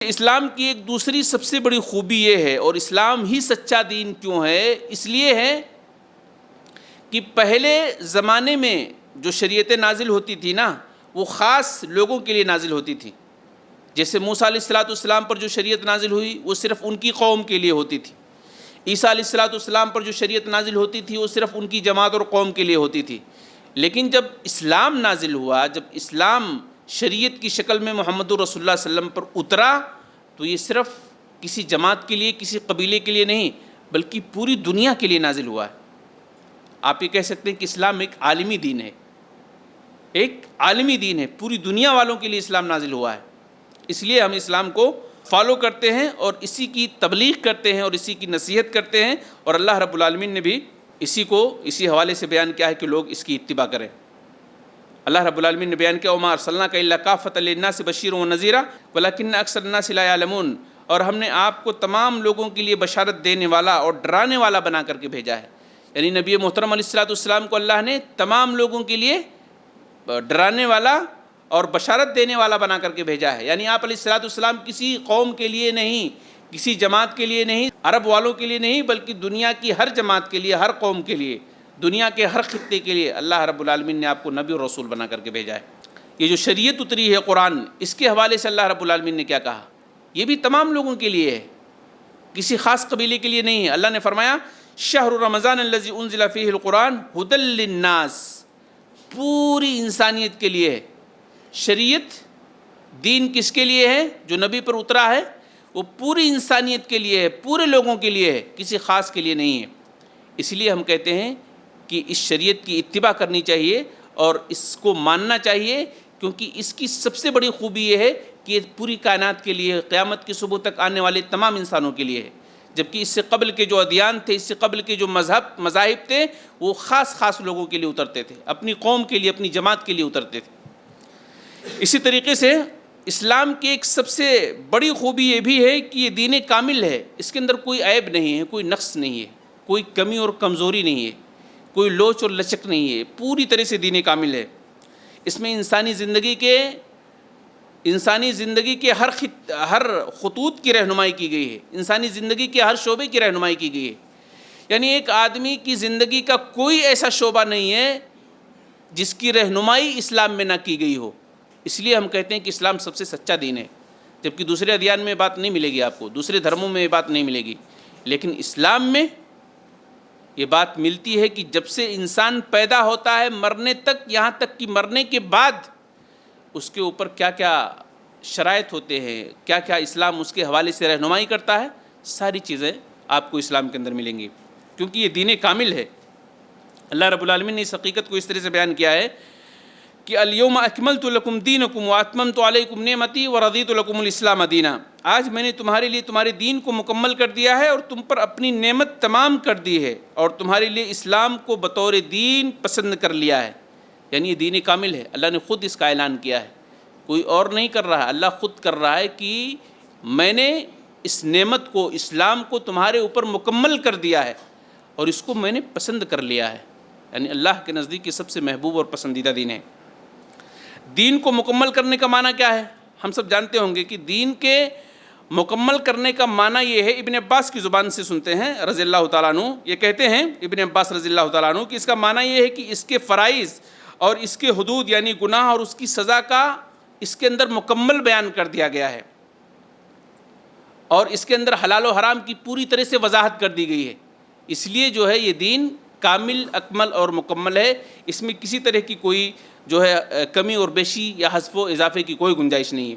اسلام کی ایک دوسری سب سے بڑی خوبی یہ ہے، اور اسلام ہی سچا دین کیوں ہے، اس لیے ہے کہ پہلے زمانے میں جو شریعتیں نازل ہوتی تھی نا، وہ خاص لوگوں کے لیے نازل ہوتی تھی۔ جیسے موسیٰ علیہ السلام پر جو شریعت نازل ہوئی وہ صرف ان کی قوم کے لیے ہوتی تھی۔ عیسیٰ علیہ السلام پر جو شریعت نازل ہوتی تھی وہ صرف ان کی جماعت اور قوم کے لیے ہوتی تھی۔ لیکن جب اسلام نازل ہوا، جب اسلام شریعت کی شکل میں محمد رسول اللہ صلی اللہ علیہ وسلم پر اترا، تو یہ صرف کسی جماعت کے لیے، کسی قبیلے کے لیے نہیں، بلکہ پوری دنیا کے لیے نازل ہوا ہے۔ آپ یہ کہہ سکتے ہیں کہ اسلام ایک عالمی دین ہے، ایک عالمی دین ہے، پوری دنیا والوں کے لیے اسلام نازل ہوا ہے۔ اس لیے ہم اسلام کو فالو کرتے ہیں اور اسی کی تبلیغ کرتے ہیں اور اسی کی نصیحت کرتے ہیں، اور اللہ رب العالمین نے بھی اسی حوالے سے بیان کیا ہے کہ لوگ اس کی اتباع کریں۔ اللہ رب العالمین نے بیان کیا وَمَا أَرْسَلْنَاكَ إِلَّا كَافَّةً لِلنَّاسِ بَشِيرًا وَنَذِيرًا وَلَكِنَّ أَكْثَرَ النَّاسِ لَا يَعْلَمُونَ، اور ہم نے آپ کو تمام لوگوں کے لیے بشارت دینے والا اور ڈرانے والا بنا کر کے بھیجا ہے۔ یعنی نبی محترم علیہ السلام کو اللہ نے تمام لوگوں کے لیے ڈرانے والا اور بشارت دینے والا بنا کر کے بھیجا ہے۔ یعنی آپ علیہ السلام کسی قوم کے لیے نہیں، کسی جماعت کے لیے نہیں، عرب والوں کے لیے نہیں، بلکہ دنیا کی ہر جماعت کے لیے، ہر قوم کے لیے، دنیا کے ہر خطے کے لیے اللہ رب العالمین نے آپ کو نبی اور رسول بنا کر کے بھیجا ہے۔ یہ جو شریعت اتری ہے قرآن، اس کے حوالے سے اللہ رب العالمین نے کیا کہا؟ یہ بھی تمام لوگوں کے لیے ہے، کسی خاص قبیلے کے لیے نہیں ہے۔ اللہ نے فرمایا شہر رمضان الذی انزل فیہ القرآن ھدی للناس، پوری انسانیت کے لیے ہے۔ شریعت دین کس کے لیے ہے؟ جو نبی پر اترا ہے وہ پوری انسانیت کے لیے ہے، پورے لوگوں کے لیے ہے، کسی خاص کے لیے نہیں ہے۔ اس لیے ہم کہتے ہیں کہ اس شریعت کی اتباع کرنی چاہیے اور اس کو ماننا چاہیے، کیونکہ اس کی سب سے بڑی خوبی یہ ہے کہ یہ پوری کائنات کے لیے، قیامت کے صبح تک آنے والے تمام انسانوں کے لیے ہے، جبکہ اس سے قبل کے جو ادیان تھے، اس سے قبل کے جو مذاہب تھے، وہ خاص لوگوں کے لیے اترتے تھے، اپنی قوم کے لیے، اپنی جماعت کے لیے اترتے تھے۔ اسی طریقے سے اسلام کی ایک سب سے بڑی خوبی یہ بھی ہے کہ یہ دین کامل ہے، اس کے اندر کوئی عیب نہیں ہے، کوئی نقص نہیں ہے، کوئی کمی اور کمزوری نہیں ہے، کوئی لوچ اور لچک نہیں ہے، پوری طرح سے دین کامل ہے۔ اس میں انسانی زندگی کے ہر خطوط کی رہنمائی کی گئی ہے، انسانی زندگی کے ہر شعبے کی رہنمائی کی گئی ہے۔ یعنی ایک آدمی کی زندگی کا کوئی ایسا شعبہ نہیں ہے جس کی رہنمائی اسلام میں نہ کی گئی ہو۔ اس لیے ہم کہتے ہیں کہ اسلام سب سے سچا دین ہے، جبکہ دوسرے ادیان میں بات نہیں ملے گی آپ کو، دوسرے دھرموں میں یہ بات نہیں ملے گی، لیکن اسلام میں یہ بات ملتی ہے کہ جب سے انسان پیدا ہوتا ہے مرنے تک، یہاں تک کہ مرنے کے بعد اس کے اوپر کیا کیا شرائط ہوتے ہیں، کیا کیا اسلام اس کے حوالے سے رہنمائی کرتا ہے، ساری چیزیں آپ کو اسلام کے اندر ملیں گی، کیونکہ یہ دین کامل ہے۔ اللہ رب العالمین نے اس حقیقت کو اس طرح سے بیان کیا ہے کہ الیوم اکملت لکم دینکم واتممت علیکم نعمتی ورضیت لکم الاسلام دینا، آج میں نے تمہارے لیے تمہارے دین کو مکمل کر دیا ہے اور تم پر اپنی نعمت تمام کر دی ہے، اور تمہارے لیے اسلام کو بطور دین پسند کر لیا ہے۔ یعنی یہ دین کامل ہے، اللہ نے خود اس کا اعلان کیا ہے، کوئی اور نہیں کر رہا ہے، اللہ خود کر رہا ہے کہ میں نے اس نعمت کو، اسلام کو تمہارے اوپر مکمل کر دیا ہے اور اس کو میں نے پسند کر لیا ہے۔ یعنی اللہ کے نزدیک یہ سب سے محبوب اور پسندیدہ دین ہے۔ دین کو مکمل کرنے کا معنی کیا ہے؟ ہم سب جانتے ہوں گے کہ دین کے مکمل کرنے کا معنی یہ ہے، ابن عباس کی زبان سے سنتے ہیں رضی اللہ تعالیٰ عنہ، یہ کہتے ہیں ابن عباس رضی اللہ تعالیٰ عنہ کہ اس کا معنی یہ ہے کہ اس کے فرائض اور اس کے حدود یعنی گناہ اور اس کی سزا کا اس کے اندر مکمل بیان کر دیا گیا ہے، اور اس کے اندر حلال و حرام کی پوری طرح سے وضاحت کر دی گئی ہے۔ اس لیے جو ہے یہ دین کامل، اکمل اور مکمل ہے، اس میں کسی طرح کی کوئی جو ہے کمی اور بیشی یا حذف و اضافے کی کوئی گنجائش نہیں ہے۔